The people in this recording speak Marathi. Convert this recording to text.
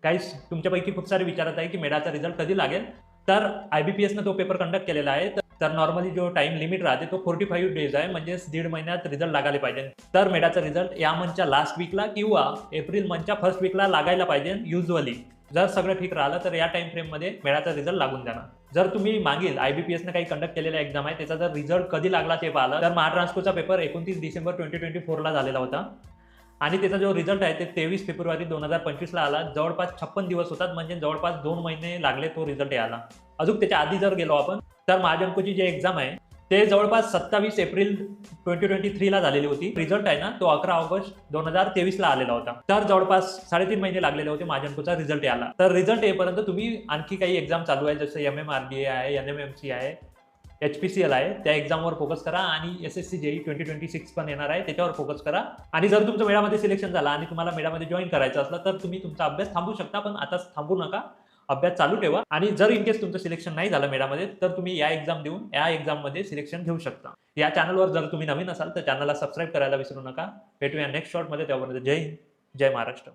काही तुमच्यापैकी खूप सारे विचारत आहे की मेडाचा रिझल्ट कधी लागेल. तर IBPSनं तो पेपर कंडक्ट केलेला आहे. तर नॉर्मली जो टाइम लिमिट राहते तो 45 डेज आहे, म्हणजे 1.5 महिन्यात रिझल्ट लागायला पाहिजे. तर मेडाचा रिझल्ट या मंथच्या लास्ट वीकला किंवा एप्रिल मंथच्या फर्स्ट वीकला लागायला पाहिजे युजली. जर सगळं ठीक राहिलं तर या टाइम फ्रेममध्ये मेडाचा रिझल्ट लागून जाणार. जर तुम्ही मागील IBPSनं काही कंडक्ट केलेला एक्झाम आहे, त्याचा जर रिझल्ट कधी लागला ते पाहिलं तर महाट्रान्सकोचा पेपर 29 डिसेंबर 2024ला झालेला होता आणि त्याचा जो रिझल्ट आहे ते 23 फेब्रुवारी 2025ला आला. जवळपास 56 दिवस होतात, म्हणजे जवळपास 2 महिने लागले तो रिझल्ट यायला. अजून त्याच्या आधी जर गेलो आपण तर महाजनकोची जी एक्झाम आहे ते जवळपास 27 एप्रिल 2023ला झालेली होती. रिझल्ट आहे ना तो 11 ऑगस्ट 2023ला आलेला होता. तर जवळपास 3.5 महिने लागलेले होते महाजनकोचा रिझल्ट यायला. तर रिझल्ट येईपर्यंत तुम्ही आणखी काही एक्झाम चालू आहे, जसं MMRDA आहे, NMMC आहे, HPCL आहे, त्या एक्झामवर फोकस करा आणि SSC JEE 2026 पण येणार आहे, त्याच्यावर फोकस करा. आणि जर तुमचं मेडामध्ये सिलेक्शन झालं आणि तुम्हाला मेडामध्ये जॉईन करायचं असलं तर तुम्ही तुमचा अभ्यास थांबवू शकता, पण आता थांबू नका. अभ्यास चालू ठेवा आणि जर इन केस तुमचं सिलेक्शन नाही झालं मेडामध्ये तर तुम्ही या एक्झाम देऊन या एक्झाममध्ये सिलेक्शन घेऊ शकता. या चॅनलवर जर तुम्ही नवीन असाल तर चॅनलला सबस्क्राईब करायला विसरू नका. भेटूया नेक्स्ट शॉर्टमध्ये. त्यापर्यंत जय हिंद, जय महाराष्ट्र.